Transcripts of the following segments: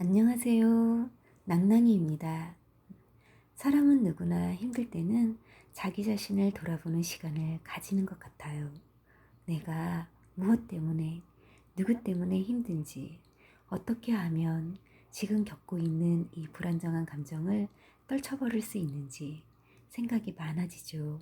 안녕하세요. 낭낭이입니다. 사람은 누구나 힘들 때는 자기 자신을 돌아보는 시간을 가지는 것 같아요. 내가 무엇 때문에, 누구 때문에 힘든지, 어떻게 하면 지금 겪고 있는 이 불안정한 감정을 떨쳐버릴 수 있는지 생각이 많아지죠.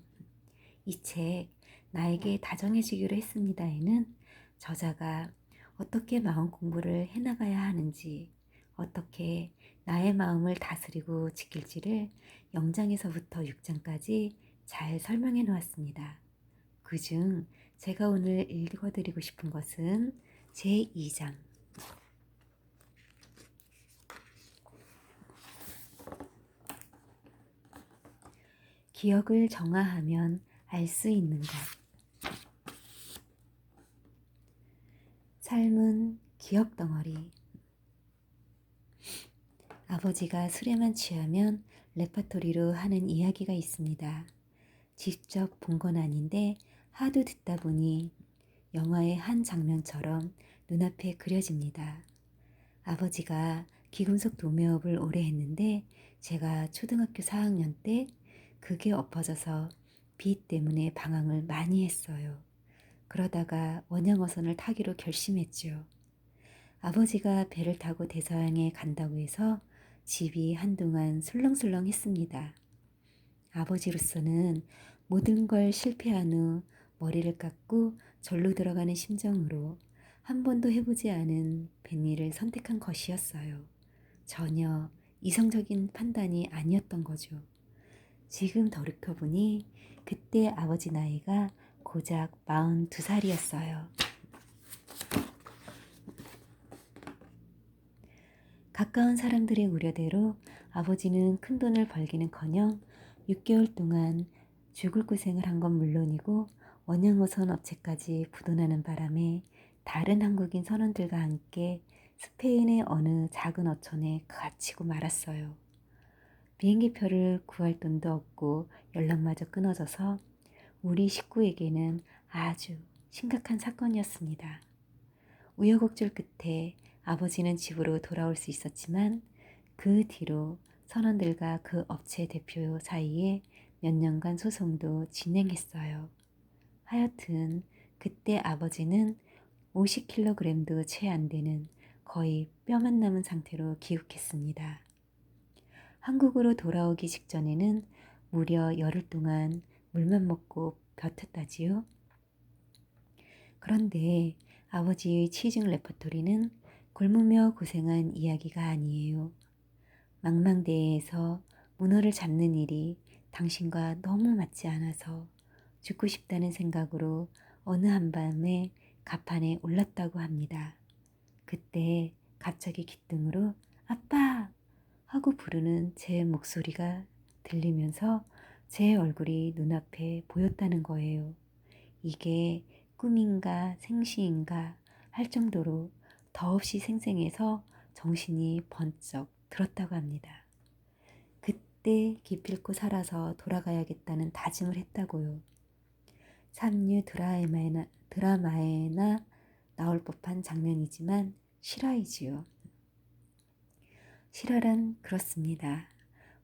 이 책, 나에게 다정해지기로 했습니다에는 저자가 어떻게 마음 공부를 해나가야 하는지, 어떻게 나의 마음을 다스리고 지킬지를 0장에서부터 6장까지 잘 설명해 놓았습니다. 그중 제가 오늘 읽어드리고 싶은 것은 제2장. 기억을 정화하면 알 수 있는 것. 삶은 기억 덩어리. 아버지가 술에만 취하면 레파토리로 하는 이야기가 있습니다. 직접 본 건 아닌데 하도 듣다 보니 영화의 한 장면처럼 눈앞에 그려집니다. 아버지가 기금속 도매업을 오래 했는데 제가 초등학교 4학년 때 그게 엎어져서 빚 때문에 방황을 많이 했어요. 그러다가 원양어선을 타기로 결심했죠. 아버지가 배를 타고 대서양에 간다고 해서 집이 한동안 술렁술렁했습니다. 아버지로서는 모든 걸 실패한 후 머리를 깎고 절로 들어가는 심정으로 한 번도 해보지 않은 뱃일을 선택한 것이었어요. 전혀 이성적인 판단이 아니었던 거죠. 지금 돌이켜보니 그때 아버지 나이가 고작 42살이었어요. 가까운 사람들의 우려대로 아버지는 큰돈을 벌기는커녕 6개월 동안 죽을 고생을 한 건 물론이고 원양어선 업체까지 부도나는 바람에 다른 한국인 선원들과 함께 스페인의 어느 작은 어촌에 갇히고 말았어요. 비행기표를 구할 돈도 없고 연락마저 끊어져서 우리 식구에게는 아주 심각한 사건이었습니다. 우여곡절 끝에 아버지는 집으로 돌아올 수 있었지만 그 뒤로 선원들과 그 업체 대표 사이에 몇 년간 소송도 진행했어요. 하여튼 그때 아버지는 50kg도 채 안 되는 거의 뼈만 남은 상태로 귀국했습니다. 한국으로 돌아오기 직전에는 무려 열흘 동안 물만 먹고 버텼다지요. 그런데 아버지의 취중 레퍼토리는 굶으며 고생한 이야기가 아니에요. 망망대해에서 문어를 잡는 일이 당신과 너무 맞지 않아서 죽고 싶다는 생각으로 어느 한밤에 갑판에 올랐다고 합니다. 그때 갑자기 귓등으로 아빠! 하고 부르는 제 목소리가 들리면서 제 얼굴이 눈앞에 보였다는 거예요. 이게 꿈인가 생시인가 할 정도로 더없이 생생해서 정신이 번쩍 들었다고 합니다. 그때 기필코 살아서 돌아가야겠다는 다짐을 했다고요. 삼류 드라마에나 나올 법한 장면이지만 실화이지요. 실화란 그렇습니다.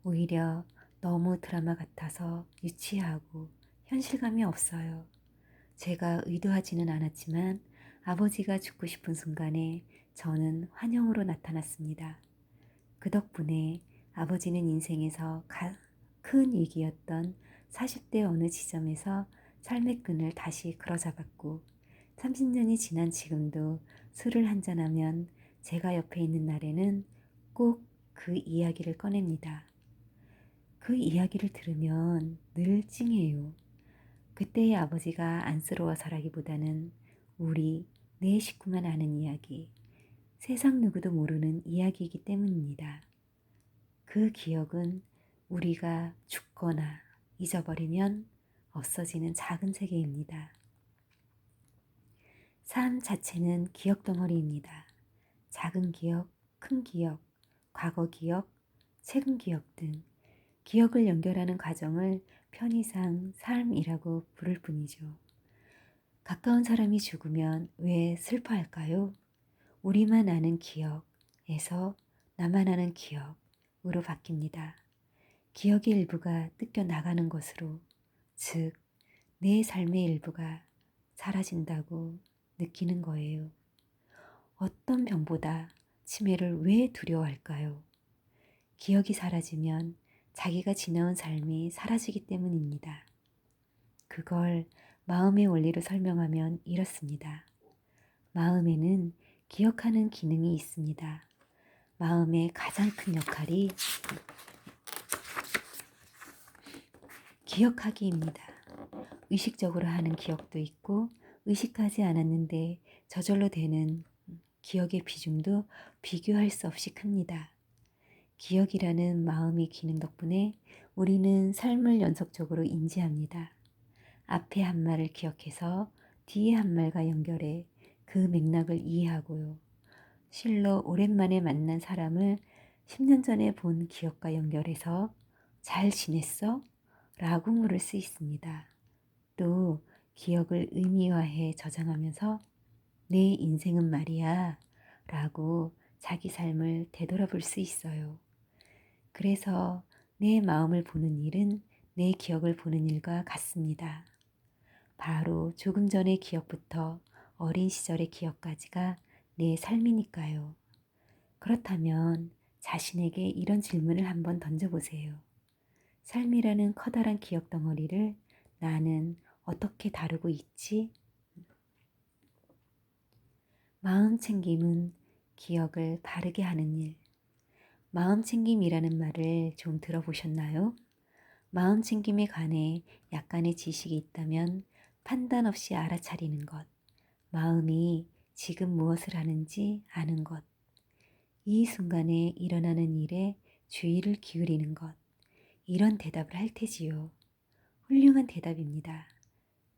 오히려 너무 드라마 같아서 유치하고 현실감이 없어요. 제가 의도하지는 않았지만 아버지가 죽고 싶은 순간에 저는 환영으로 나타났습니다. 그 덕분에 아버지는 인생에서 큰 위기였던 40대 어느 지점에서 삶의 끈을 다시 끌어잡았고 30년이 지난 지금도 술을 한잔하면 제가 옆에 있는 날에는 꼭 그 이야기를 꺼냅니다. 그 이야기를 들으면 늘 찡해요. 그때의 아버지가 안쓰러워서라기보다는 우리 네 식구만 아는 이야기, 세상 누구도 모르는 이야기이기 때문입니다. 그 기억은 우리가 죽거나 잊어버리면 없어지는 작은 세계입니다. 삶 자체는 기억 덩어리입니다. 작은 기억, 큰 기억, 과거 기억, 최근 기억 등 기억을 연결하는 과정을 편의상 삶이라고 부를 뿐이죠. 가까운 사람이 죽으면 왜 슬퍼할까요? 우리만 아는 기억에서 나만 아는 기억으로 바뀝니다. 기억의 일부가 뜯겨 나가는 것으로, 즉, 내 삶의 일부가 사라진다고 느끼는 거예요. 어떤 병보다 치매를 왜 두려워할까요? 기억이 사라지면 자기가 지나온 삶이 사라지기 때문입니다. 그걸 마음의 원리로 설명하면 이렇습니다. 마음에는 기억하는 기능이 있습니다. 마음의 가장 큰 역할이 기억하기입니다. 의식적으로 하는 기억도 있고 의식하지 않았는데 저절로 되는 기억의 비중도 비교할 수 없이 큽니다. 기억이라는 마음의 기능 덕분에 우리는 삶을 연속적으로 인지합니다. 앞에 한 말을 기억해서 뒤에 한 말과 연결해 그 맥락을 이해하고요. 실로 오랜만에 만난 사람을 10년 전에 본 기억과 연결해서 잘 지냈어? 라고 물을 수 있습니다. 또 기억을 의미화해 저장하면서 내 인생은 말이야 라고 자기 삶을 되돌아볼 수 있어요. 그래서 내 마음을 보는 일은 내 기억을 보는 일과 같습니다. 바로 조금 전의 기억부터 어린 시절의 기억까지가 내 삶이니까요. 그렇다면 자신에게 이런 질문을 한번 던져보세요. 삶이라는 커다란 기억 덩어리를 나는 어떻게 다루고 있지? 마음 챙김은 기억을 바르게 하는 일. 마음 챙김이라는 말을 좀 들어보셨나요? 마음 챙김에 관해 약간의 지식이 있다면 판단 없이 알아차리는 것, 마음이 지금 무엇을 하는지 아는 것, 이 순간에 일어나는 일에 주의를 기울이는 것, 이런 대답을 할 테지요. 훌륭한 대답입니다.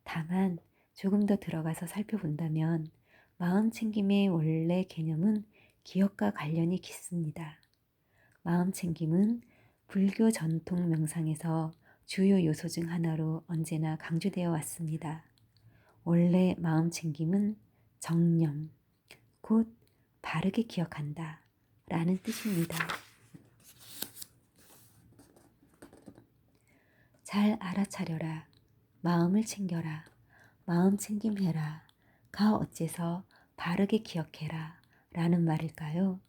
다만 조금 더 들어가서 살펴본다면 마음 챙김의 원래 개념은 기억과 관련이 깊습니다. 마음 챙김은 불교 전통 명상에서 주요 요소 중 하나로 언제나 강조되어 왔습니다. 원래 마음 챙김은 정념, 곧 바르게 기억한다 라는 뜻입니다. 잘 알아차려라, 마음을 챙겨라, 마음 챙김해라, 가 어째서 바르게 기억해라 라는 말일까요?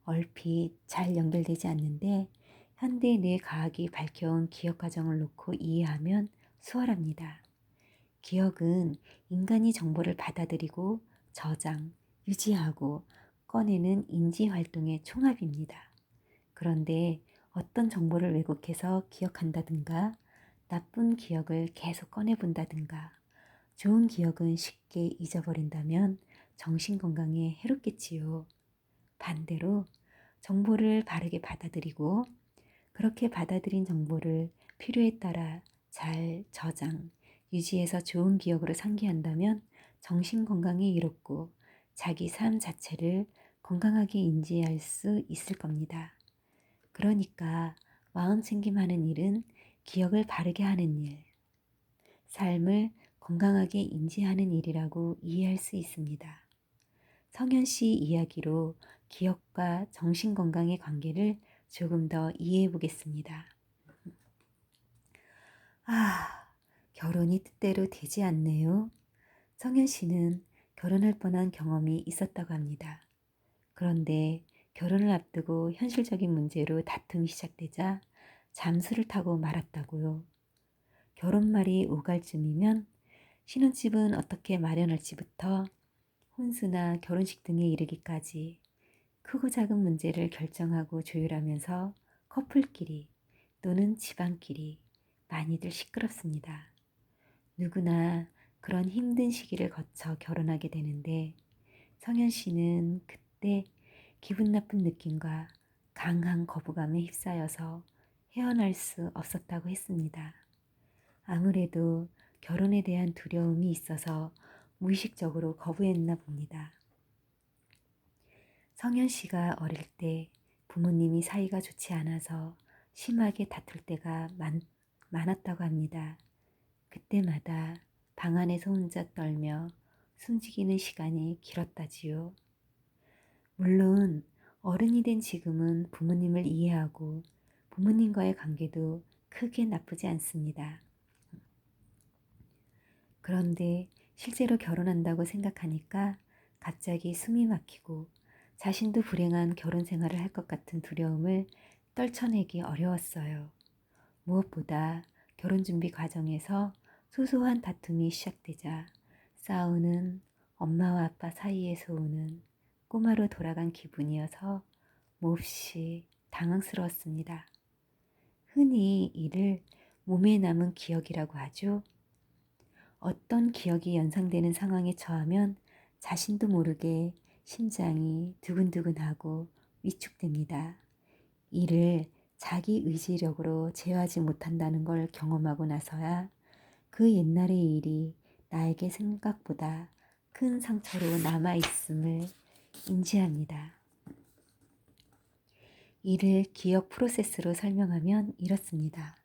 얼핏 잘 연결되지 않는데 현대 뇌과학이 밝혀온 기억 과정을 놓고 이해하면 수월합니다. 기억은 인간이 정보를 받아들이고 저장, 유지하고 꺼내는 인지 활동의 총합입니다. 그런데 어떤 정보를 왜곡해서 기억한다든가 나쁜 기억을 계속 꺼내본다든가 좋은 기억은 쉽게 잊어버린다면 정신건강에 해롭겠지요. 반대로 정보를 바르게 받아들이고 그렇게 받아들인 정보를 필요에 따라 잘 저장, 유지해서 좋은 기억으로 상기한다면 정신건강에 이롭고 자기 삶 자체를 건강하게 인지할 수 있을 겁니다. 그러니까 마음 챙김하는 일은 기억을 바르게 하는 일, 삶을 건강하게 인지하는 일이라고 이해할 수 있습니다. 성현 씨 이야기로 기억과 정신건강의 관계를 조금 더 이해해 보겠습니다. 결혼이 뜻대로 되지 않네요. 성현 씨는 결혼할 뻔한 경험이 있었다고 합니다. 그런데 결혼을 앞두고 현실적인 문제로 다툼이 시작되자 잠수를 타고 말았다고요. 결혼말이 오갈 쯤이면 신혼집은 어떻게 마련할지부터 혼수나 결혼식 등에 이르기까지 크고 작은 문제를 결정하고 조율하면서 커플끼리 또는 집안끼리 많이들 시끄럽습니다. 누구나 그런 힘든 시기를 거쳐 결혼하게 되는데 성현 씨는 그때 기분 나쁜 느낌과 강한 거부감에 휩싸여서 헤어날 수 없었다고 했습니다. 아무래도 결혼에 대한 두려움이 있어서 무의식적으로 거부했나 봅니다. 성현 씨가 어릴 때 부모님이 사이가 좋지 않아서 심하게 다툴 때가 많았다고 합니다. 그때마다 방 안에서 혼자 떨며 숨지기는 시간이 길었다지요. 물론 어른이 된 지금은 부모님을 이해하고 부모님과의 관계도 크게 나쁘지 않습니다. 그런데 실제로 결혼한다고 생각하니까 갑자기 숨이 막히고 자신도 불행한 결혼 생활을 할 것 같은 두려움을 떨쳐내기 어려웠어요. 무엇보다 결혼 준비 과정에서 소소한 다툼이 시작되자 싸우는 엄마와 아빠 사이에서 오는 꼬마로 돌아간 기분이어서 몹시 당황스러웠습니다. 흔히 이를 몸에 남은 기억이라고 하죠. 어떤 기억이 연상되는 상황에 처하면 자신도 모르게 심장이 두근두근하고 위축됩니다. 이를 자기 의지력으로 제어하지 못한다는 걸 경험하고 나서야 그 옛날의 일이 나에게 생각보다 큰 상처로 남아있음을 인지합니다. 이를 기억 프로세스로 설명하면 이렇습니다.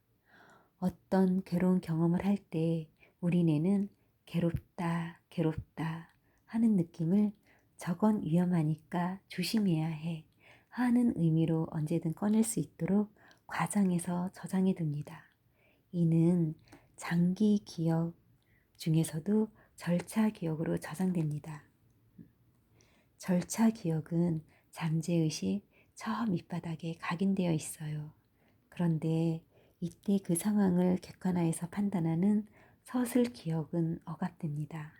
어떤 괴로운 경험을 할 때 우리 뇌는 괴롭다, 괴롭다 하는 느낌을 저건 위험하니까 조심해야 해 하는 의미로 언제든 꺼낼 수 있도록 과장해서 저장해 둡니다. 이는 장기 기억 중에서도 절차 기억으로 저장됩니다. 절차 기억은 잠재의식 저 밑바닥에 각인되어 있어요. 그런데 이때 그 상황을 객관화해서 판단하는 서술 기억은 억압됩니다.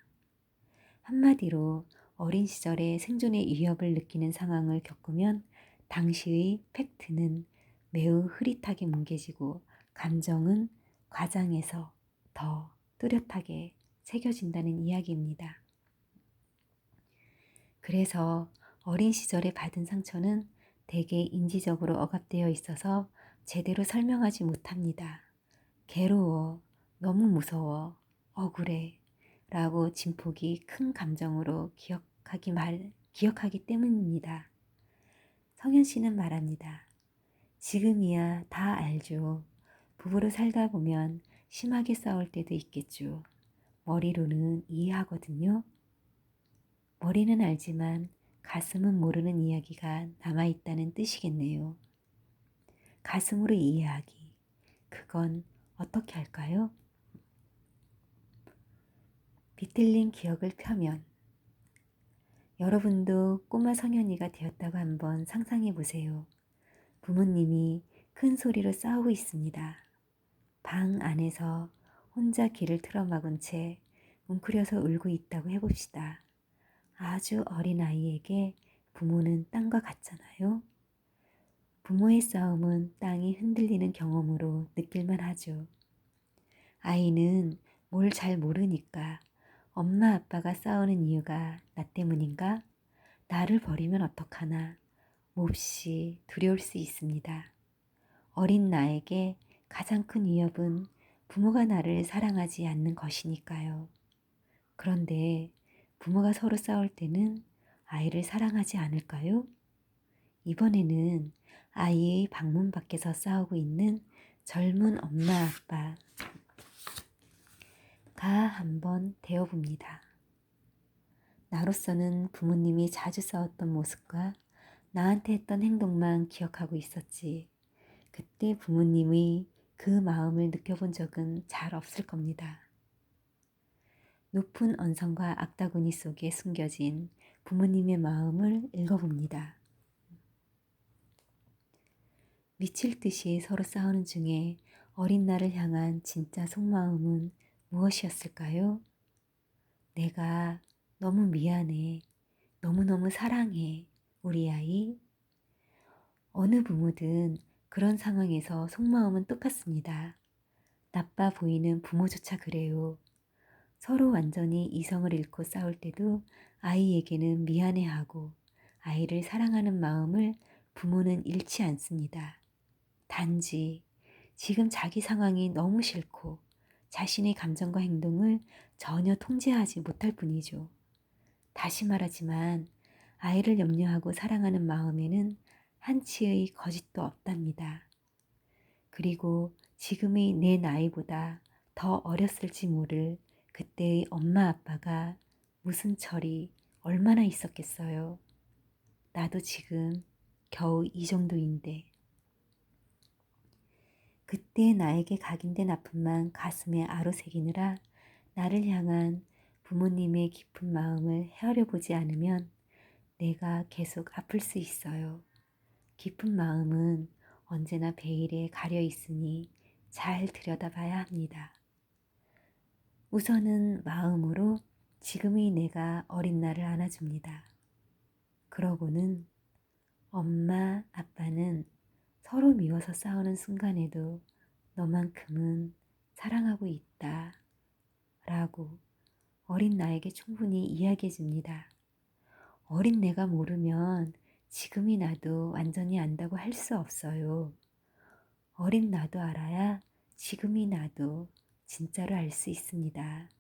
한마디로 어린 시절에 생존의 위협을 느끼는 상황을 겪으면 당시의 팩트는 매우 흐릿하게 뭉개지고 감정은 과장해서 더 뚜렷하게 새겨진다는 이야기입니다. 그래서 어린 시절에 받은 상처는 대개 인지적으로 억압되어 있어서 제대로 설명하지 못합니다. 괴로워, 너무 무서워, 억울해 라고 진폭이 큰 감정으로 기억하기 때문입니다. 성현 씨는 말합니다. 지금이야 다 알죠. 부부로 살다 보면 심하게 싸울 때도 있겠죠. 머리로는 이해하거든요. 머리는 알지만 가슴은 모르는 이야기가 남아있다는 뜻이겠네요. 가슴으로 이해하기. 그건 어떻게 할까요? 비틀린 기억을 펴면 여러분도 꼬마 성현이가 되었다고 한번 상상해 보세요. 부모님이 큰 소리로 싸우고 있습니다. 방 안에서 혼자 귀를 틀어막은 채 웅크려서 울고 있다고 해봅시다. 아주 어린 아이에게 부모는 땅과 같잖아요. 부모의 싸움은 땅이 흔들리는 경험으로 느낄만 하죠. 아이는 뭘 잘 모르니까 엄마 아빠가 싸우는 이유가 나 때문인가? 나를 버리면 어떡하나? 몹시 두려울 수 있습니다. 어린 나에게 가장 큰 위협은 부모가 나를 사랑하지 않는 것이니까요. 그런데 부모가 서로 싸울 때는 아이를 사랑하지 않을까요? 이번에는 아이의 방문 밖에서 싸우고 있는 젊은 엄마 아빠가 한번 되어봅니다. 나로서는 부모님이 자주 싸웠던 모습과 나한테 했던 행동만 기억하고 있었지. 그때 부모님의 그 마음을 느껴본 적은 잘 없을 겁니다. 높은 언성과 악다구니 속에 숨겨진 부모님의 마음을 읽어봅니다. 미칠 듯이 서로 싸우는 중에 어린 나를 향한 진짜 속마음은 무엇이었을까요? 내가 너무 미안해. 너무너무 사랑해. 우리 아이. 어느 부모든 그런 상황에서 속마음은 똑같습니다. 나빠 보이는 부모조차 그래요. 서로 완전히 이성을 잃고 싸울 때도 아이에게는 미안해하고 아이를 사랑하는 마음을 부모는 잃지 않습니다. 단지 지금 자기 상황이 너무 싫고 자신의 감정과 행동을 전혀 통제하지 못할 뿐이죠. 다시 말하지만 아이를 염려하고 사랑하는 마음에는 한치의 거짓도 없답니다. 그리고 지금의 내 나이보다 더 어렸을지 모를 그때의 엄마 아빠가 무슨 철이 얼마나 있었겠어요. 나도 지금 겨우 이 정도인데. 그때 나에게 각인된 아픔만 가슴에 아로새기느라 나를 향한 부모님의 깊은 마음을 헤아려 보지 않으면 내가 계속 아플 수 있어요. 깊은 마음은 언제나 베일에 가려 있으니 잘 들여다봐야 합니다. 우선은 마음으로 지금의 내가 어린 나를 안아줍니다. 그러고는 엄마, 아빠는 서로 미워서 싸우는 순간에도 너만큼은 사랑하고 있다 라고 어린 나에게 충분히 이야기해 줍니다. 어린 내가 모르면 지금이 나도 완전히 안다고 할 수 없어요. 어린 나도 알아야 지금이 나도 진짜로 알 수 있습니다.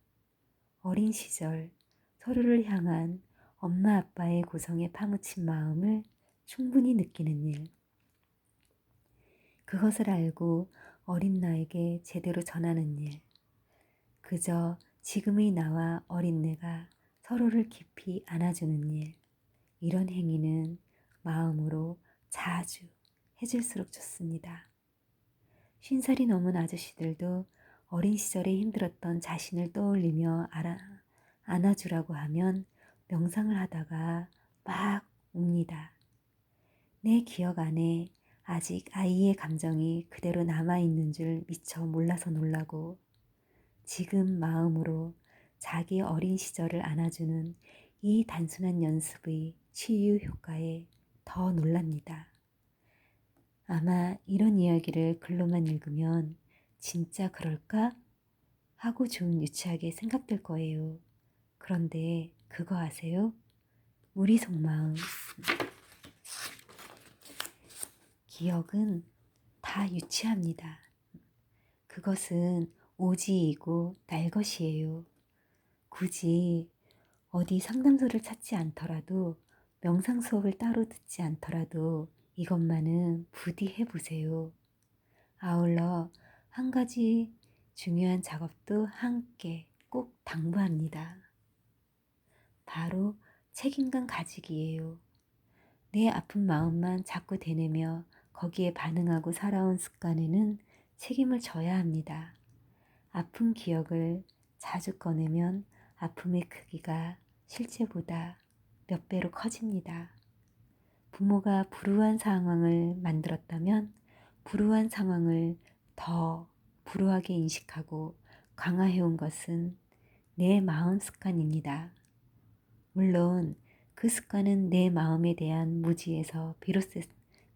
어린 시절 서로를 향한 엄마 아빠의 고성에 파묻힌 마음을 충분히 느끼는 일. 그것을 알고 어린 나에게 제대로 전하는 일. 그저 지금의 나와 어린 내가 서로를 깊이 안아주는 일. 이런 행위는 마음으로 자주 해줄수록 좋습니다. 50살이 넘은 아저씨들도 어린 시절에 힘들었던 자신을 떠올리며 안아주라고 하면 명상을 하다가 막 웁니다. 내 기억 안에 아직 아이의 감정이 그대로 남아있는 줄 미처 몰라서 놀라고 지금 마음으로 자기 어린 시절을 안아주는 이 단순한 연습의 치유 효과에 더 놀랍니다. 아마 이런 이야기를 글로만 읽으면 진짜 그럴까? 하고 좀 유치하게 생각될 거예요. 그런데 그거 아세요? 우리 속마음, 기억은 다 유치합니다. 그것은 오지이고 날 것이에요. 굳이 어디 상담소를 찾지 않더라도 명상 수업을 따로 듣지 않더라도 이것만은 부디 해보세요. 아울러 한 가지 중요한 작업도 함께 꼭 당부합니다. 바로 책임감 가지기예요. 내 아픈 마음만 자꾸 되뇌며 거기에 반응하고 살아온 습관에는 책임을 져야 합니다. 아픈 기억을 자주 꺼내면 아픔의 크기가 실제보다 몇 배로 커집니다. 부모가 불우한 상황을 만들었다면 불우한 상황을 더 불우하게 인식하고 강화해온 것은 내 마음 습관입니다. 물론 그 습관은 내 마음에 대한 무지에서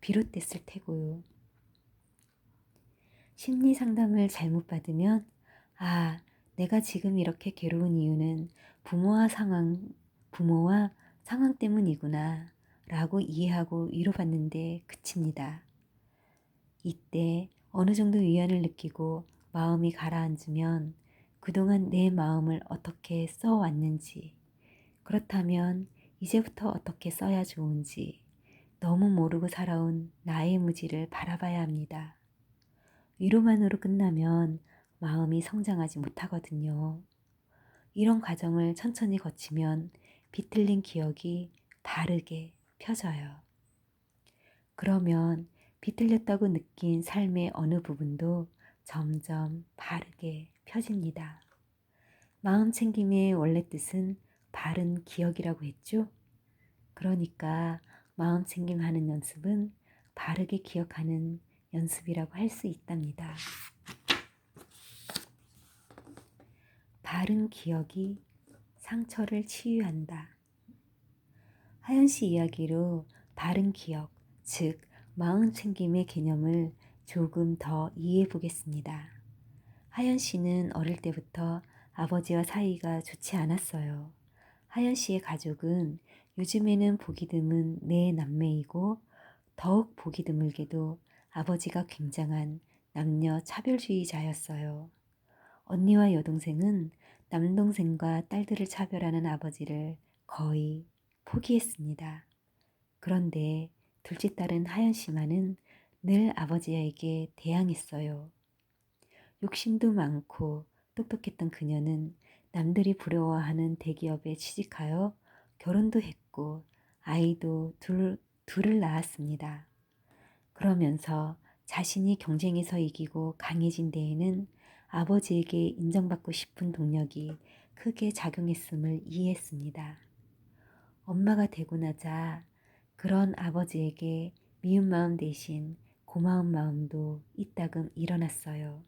비롯됐을 테고요. 심리 상담을 잘못 받으면 내가 지금 이렇게 괴로운 이유는 부모와 상황 때문이구나 라고 이해하고 위로받는데 그칩니다. 이때 어느 정도 위안을 느끼고 마음이 가라앉으면 그동안 내 마음을 어떻게 써왔는지, 그렇다면 이제부터 어떻게 써야 좋은지 너무 모르고 살아온 나의 무지를 바라봐야 합니다. 위로만으로 끝나면 마음이 성장하지 못하거든요. 이런 과정을 천천히 거치면 비틀린 기억이 바르게 펴져요. 그러면 비틀렸다고 느낀 삶의 어느 부분도 점점 바르게 펴집니다. 마음 챙김의 원래 뜻은 바른 기억이라고 했죠? 그러니까 마음 챙김하는 연습은 바르게 기억하는 연습이라고 할 수 있답니다. 바른 기억이 상처를 치유한다. 하연 씨 이야기로 바른 기억, 즉 마음 챙김의 개념을 조금 더 이해해 보겠습니다. 하연 씨는 어릴 때부터 아버지와 사이가 좋지 않았어요. 하연 씨의 가족은 요즘에는 보기 드문 네 남매이고 더욱 보기 드물게도 아버지가 굉장한 남녀 차별주의자였어요. 언니와 여동생은 남동생과 딸들을 차별하는 아버지를 거의 포기했습니다. 그런데 둘째 딸은 하연 씨만은 늘 아버지에게 대항했어요. 욕심도 많고 똑똑했던 그녀는 남들이 부러워하는 대기업에 취직하여 결혼도 했고 아이도 둘 둘을 낳았습니다. 그러면서 자신이 경쟁에서 이기고 강해진 데에는 아버지에게 인정받고 싶은 동력이 크게 작용했음을 이해했습니다. 엄마가 되고 나자 그런 아버지에게 미운 마음 대신 고마운 마음도 이따금 일어났어요.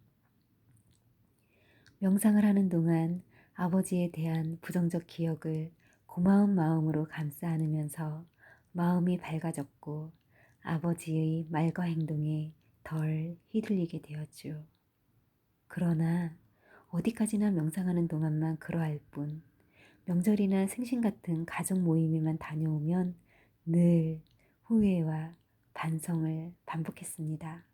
명상을 하는 동안 아버지에 대한 부정적 기억을 고마운 마음으로 감싸 안으면서 마음이 밝아졌고 아버지의 말과 행동에 덜 휘둘리게 되었죠. 그러나 어디까지나 명상하는 동안만 그러할 뿐 명절이나 생신 같은 가족 모임에만 다녀오면 늘 후회와 반성을 반복했습니다.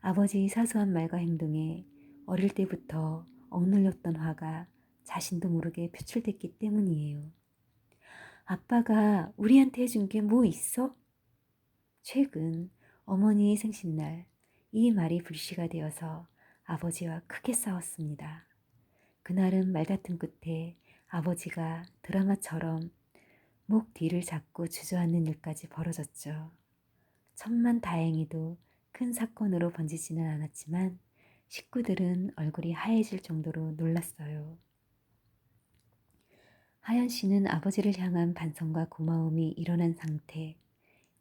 아버지의 사소한 말과 행동에 어릴 때부터 억눌렸던 화가 자신도 모르게 표출됐기 때문이에요. 아빠가 우리한테 해준 게 뭐 있어? 최근 어머니의 생신날 이 말이 불씨가 되어서 아버지와 크게 싸웠습니다. 그날은 말다툼 끝에 아버지가 드라마처럼 목 뒤를 잡고 주저앉는 일까지 벌어졌죠. 천만 다행히도 큰 사건으로 번지지는 않았지만 식구들은 얼굴이 하얘질 정도로 놀랐어요. 하연 씨는 아버지를 향한 반성과 고마움이 일어난 상태,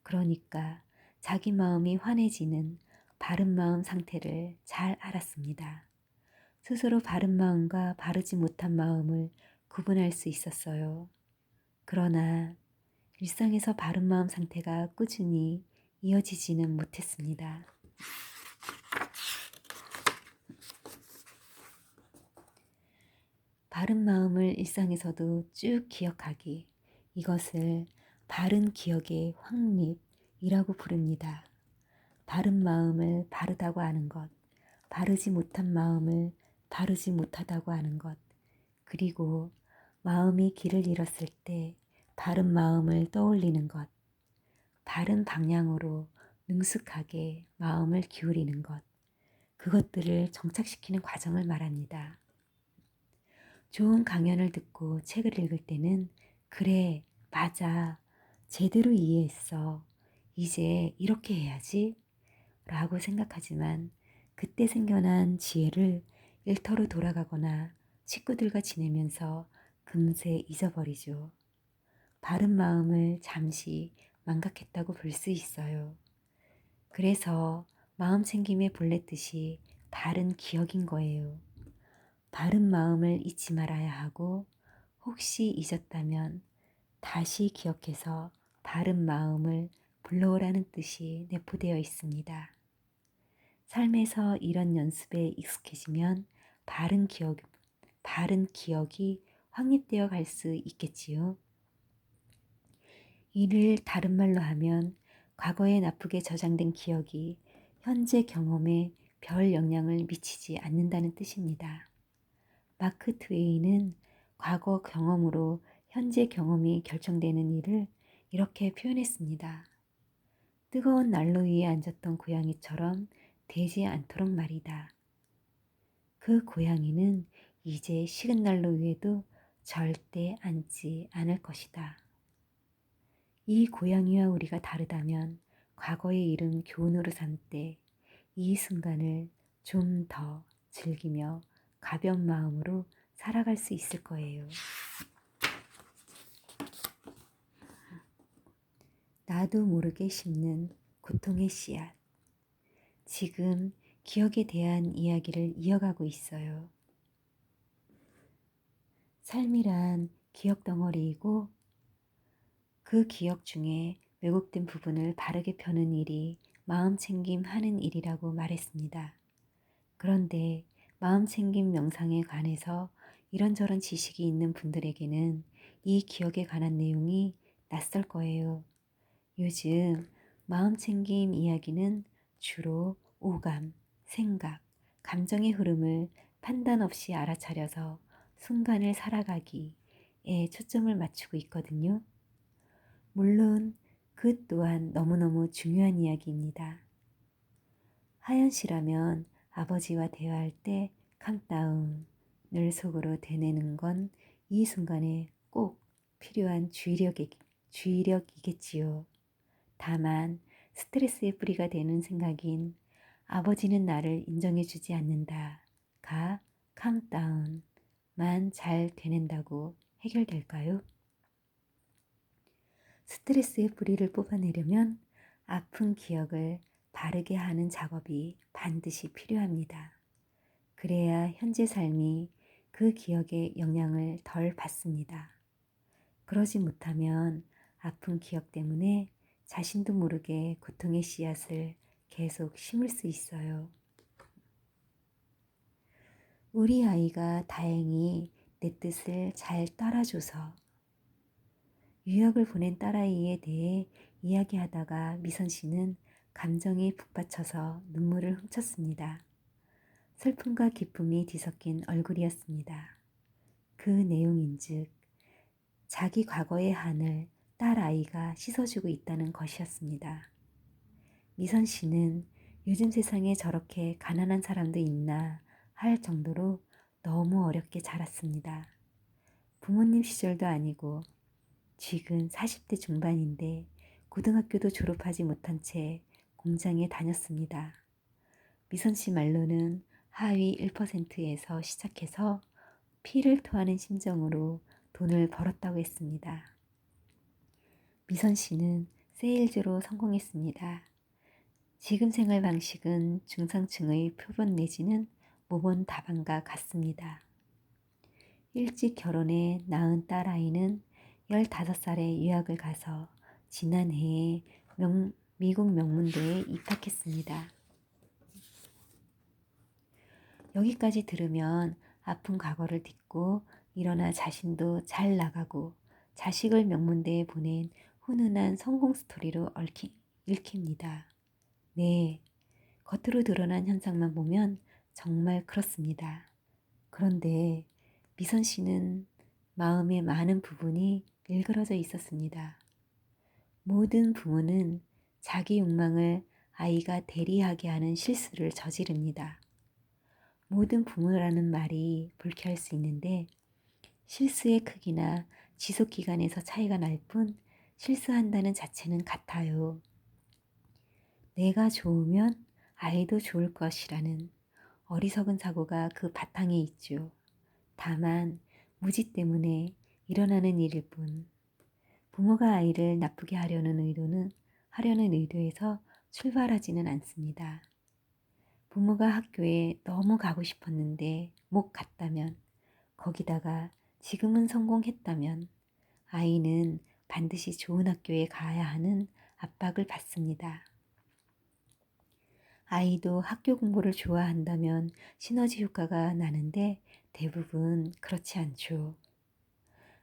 그러니까 자기 마음이 환해지는 바른 마음 상태를 잘 알았습니다. 스스로 바른 마음과 바르지 못한 마음을 구분할 수 있었어요. 그러나 일상에서 바른 마음 상태가 꾸준히 이어지지는 못했습니다. 바른 마음을 일상에서도 쭉 기억하기, 이것을 바른 기억의 확립이라고 부릅니다. 바른 마음을 바르다고 하는 것, 바르지 못한 마음을 바르지 못하다고 하는 것, 그리고 마음이 길을 잃었을 때 바른 마음을 떠올리는 것, 바른 방향으로 능숙하게 마음을 기울이는 것, 그것들을 정착시키는 과정을 말합니다. 좋은 강연을 듣고 책을 읽을 때는 그래, 맞아, 제대로 이해했어, 이제 이렇게 해야지 라고 생각하지만 그때 생겨난 지혜를 일터로 돌아가거나 식구들과 지내면서 금세 잊어버리죠. 바른 마음을 잠시 망각했다고 볼 수 있어요. 그래서 마음 챙김의 본래 뜻이 바른 기억인 거예요. 바른 마음을 잊지 말아야 하고 혹시 잊었다면 다시 기억해서 바른 마음을 불러오라는 뜻이 내포되어 있습니다. 삶에서 이런 연습에 익숙해지면 바른 기억이 확립되어 갈 수 있겠지요. 이를 다른 말로 하면 과거에 나쁘게 저장된 기억이 현재 경험에 별 영향을 미치지 않는다는 뜻입니다. 마크 트웨이는 과거 경험으로 현재 경험이 결정되는 일을 이렇게 표현했습니다. 뜨거운 난로 위에 앉았던 고양이처럼 되지 않도록 말이다. 그 고양이는 이제 식은 난로 위에도 절대 앉지 않을 것이다. 이 고양이와 우리가 다르다면 과거의 일은 교훈으로 삼 때 이 순간을 좀 더 즐기며 가벼운 마음으로 살아갈 수 있을 거예요. 나도 모르게 심는 고통의 씨앗. 지금 기억에 대한 이야기를 이어가고 있어요. 삶이란 기억 덩어리이고 그 기억 중에 왜곡된 부분을 바르게 펴는 일이 마음챙김 하는 일이라고 말했습니다. 그런데 마음챙김 명상에 관해서 이런저런 지식이 있는 분들에게는 이 기억에 관한 내용이 낯설 거예요. 요즘 마음챙김 이야기는 주로 오감, 생각, 감정의 흐름을 판단 없이 알아차려서 순간을 살아가기에 초점을 맞추고 있거든요. 물론 그 또한 너무너무 중요한 이야기입니다. 하연 씨라면 아버지와 대화할 때 캄다운을 속으로 되뇌는 건 이 순간에 꼭 필요한 주의력이겠지요. 다만 스트레스의 뿌리가 되는 생각인 아버지는 나를 인정해주지 않는다가 캄다운만 잘 되낸다고 해결될까요? 스트레스의 뿌리를 뽑아내려면 아픈 기억을 바르게 하는 작업이 반드시 필요합니다. 그래야 현재 삶이 그 기억의 영향을 덜 받습니다. 그러지 못하면 아픈 기억 때문에 자신도 모르게 고통의 씨앗을 계속 심을 수 있어요. 우리 아이가 다행히 내 뜻을 잘 따라줘서 유학을 보낸 딸아이에 대해 이야기하다가 미선 씨는 감정에 북받쳐서 눈물을 훔쳤습니다. 슬픔과 기쁨이 뒤섞인 얼굴이었습니다. 그 내용인즉 자기 과거의 한을 딸아이가 씻어주고 있다는 것이었습니다. 미선 씨는 요즘 세상에 저렇게 가난한 사람도 있나 할 정도로 너무 어렵게 자랐습니다. 부모님 시절도 아니고 지금 40대 중반인데 고등학교도 졸업하지 못한 채 공장에 다녔습니다. 미선 씨 말로는 하위 1%에서 시작해서 피를 토하는 심정으로 돈을 벌었다고 했습니다. 미선 씨는 세일즈로 성공했습니다. 지금 생활 방식은 중상층의 표본 내지는 모범 답안과 같습니다. 일찍 결혼해 낳은 딸아이는 15살에 유학을 가서 지난해에 미국 명문대에 입학했습니다. 여기까지 들으면 아픈 과거를 딛고 일어나 자신도 잘 나가고 자식을 명문대에 보낸 훈훈한 성공 스토리로 읽힙니다. 네, 겉으로 드러난 현상만 보면 정말 그렇습니다. 그런데 미선 씨는 마음의 많은 부분이 일그러져 있었습니다. 모든 부모는 자기 욕망을 아이가 대리하게 하는 실수를 저지릅니다. 모든 부모라는 말이 불쾌할 수 있는데 실수의 크기나 지속 기간에서 차이가 날 뿐 실수한다는 자체는 같아요. 내가 좋으면 아이도 좋을 것이라는 어리석은 사고가 그 바탕에 있죠. 다만 무지 때문에 일어나는 일일 뿐 부모가 아이를 나쁘게 하려는 의도에서 출발하지는 않습니다. 부모가 학교에 너무 가고 싶었는데 못 갔다면 거기다가 지금은 성공했다면 아이는 반드시 좋은 학교에 가야 하는 압박을 받습니다. 아이도 학교 공부를 좋아한다면 시너지 효과가 나는데 대부분 그렇지 않죠.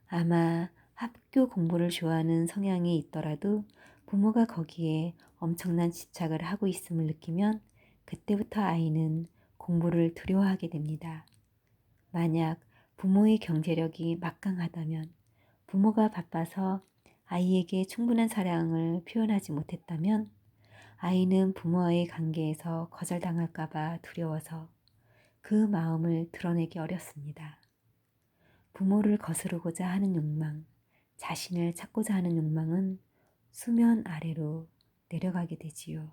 아마 학교 공부를 좋아하는 성향이 있더라도 부모가 거기에 엄청난 집착을 하고 있음을 느끼면 그때부터 아이는 공부를 두려워하게 됩니다. 만약 부모의 경제력이 막강하다면 부모가 바빠서 아이에게 충분한 사랑을 표현하지 못했다면 아이는 부모와의 관계에서 거절당할까봐 두려워서 그 마음을 드러내기 어렵습니다. 부모를 거스르고자 하는 욕망, 자신을 찾고자 하는 욕망은 수면 아래로 내려가게 되지요.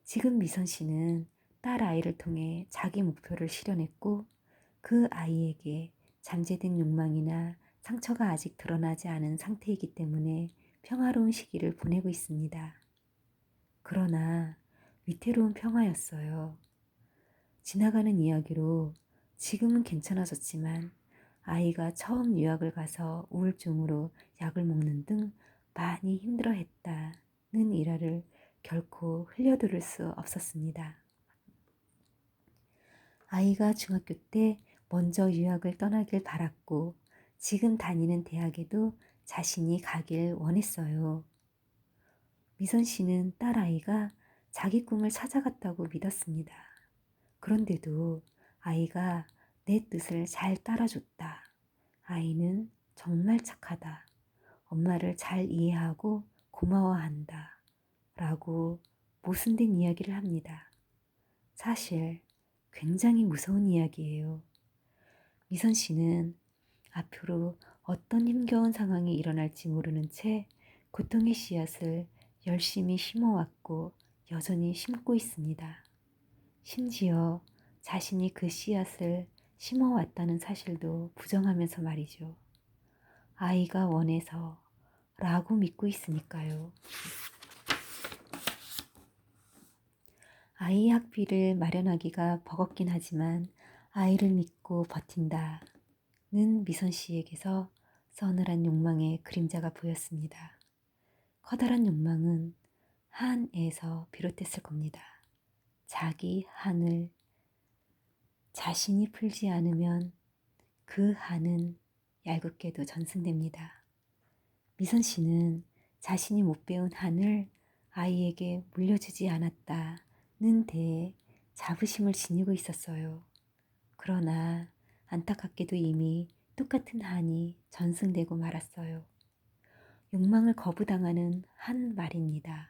지금 미선 씨는 딸 아이를 통해 자기 목표를 실현했고 그 아이에게 잠재된 욕망이나 상처가 아직 드러나지 않은 상태이기 때문에 평화로운 시기를 보내고 있습니다. 그러나 위태로운 평화였어요. 지나가는 이야기로 지금은 괜찮아졌지만 아이가 처음 유학을 가서 우울증으로 약을 먹는 등 많이 힘들어했다는 일화를 결코 흘려들을 수 없었습니다. 아이가 중학교 때 먼저 유학을 떠나길 바랐고 지금 다니는 대학에도 자신이 가길 원했어요. 미선 씨는 딸아이가 자기 꿈을 찾아갔다고 믿었습니다. 그런데도 아이가 내 뜻을 잘 따라줬다. 아이는 정말 착하다. 엄마를 잘 이해하고 고마워한다. 라고 모순된 이야기를 합니다. 사실 굉장히 무서운 이야기예요. 미선 씨는 앞으로 어떤 힘겨운 상황이 일어날지 모르는 채 고통의 씨앗을 열심히 심어왔고 여전히 심고 있습니다. 심지어 자신이 그 씨앗을 심어왔다는 사실도 부정하면서 말이죠. 아이가 원해서 라고 믿고 있으니까요. 아이 학비를 마련하기가 버겁긴 하지만 아이를 믿고 버틴다는 미선 씨에게서 서늘한 욕망의 그림자가 보였습니다. 커다란 욕망은 한에서 비롯됐을 겁니다. 자기 한을 자신이 풀지 않으면 그 한은 얄궂게도 전승됩니다. 미선 씨는 자신이 못 배운 한을 아이에게 물려주지 않았다는 데에 자부심을 지니고 있었어요. 그러나 안타깝게도 이미 똑같은 한이 전승되고 말았어요. 욕망을 거부당하는 한 말입니다.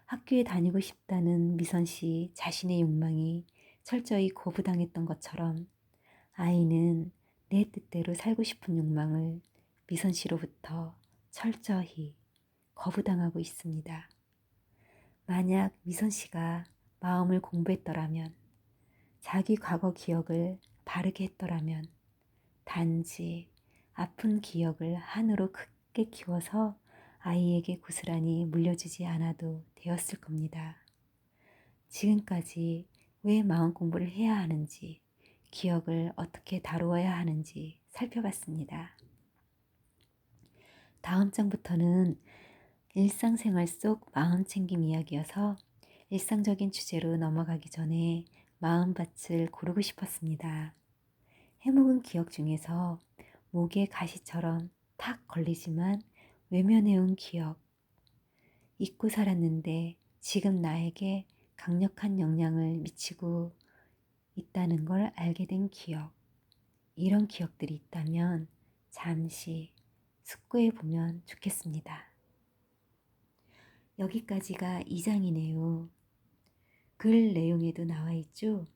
학교에 다니고 싶다는 미선 씨 자신의 욕망이 철저히 거부당했던 것처럼 아이는 내 뜻대로 살고 싶은 욕망을 미선 씨로부터 철저히 거부당하고 있습니다. 만약 미선 씨가 마음을 공부했더라면, 자기 과거 기억을 바르게 했더라면 단지 아픈 기억을 한으로 크게 키워서 아이에게 고스란히 물려주지 않아도 되었을 겁니다. 지금까지 왜 마음 공부를 해야 하는지, 기억을 어떻게 다루어야 하는지 살펴봤습니다. 다음 장부터는 일상생활 속 마음 챙김 이야기여서 일상적인 주제로 넘어가기 전에 마음밭을 고르고 싶었습니다. 해묵은 기억 중에서 목에 가시처럼 탁 걸리지만 외면해온 기억, 잊고 살았는데 지금 나에게 강력한 영향을 미치고 있다는 걸 알게 된 기억, 이런 기억들이 있다면 잠시 숙고해 보면 좋겠습니다. 여기까지가 2장이네요. 글 내용에도 나와 있죠?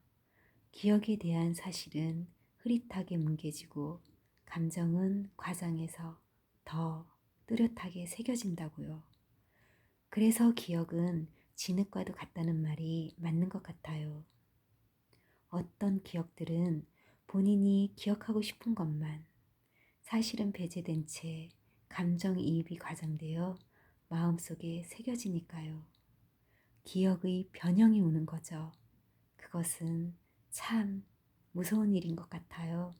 기억에 대한 사실은 흐릿하게 뭉개지고 감정은 과장해서 더 뚜렷하게 새겨진다고요. 그래서 기억은 진흙과도 같다는 말이 맞는 것 같아요. 어떤 기억들은 본인이 기억하고 싶은 것만, 사실은 배제된 채 감정이입이 과장되어 마음속에 새겨지니까요. 기억의 변형이 오는 거죠. 그것은 참 무서운 일인 것 같아요.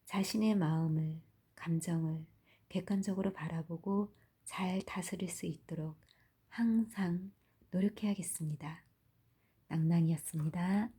자신의 마음을, 감정을 객관적으로 바라보고 잘 다스릴 수 있도록 항상 노력해야겠습니다. 낭낭이었습니다.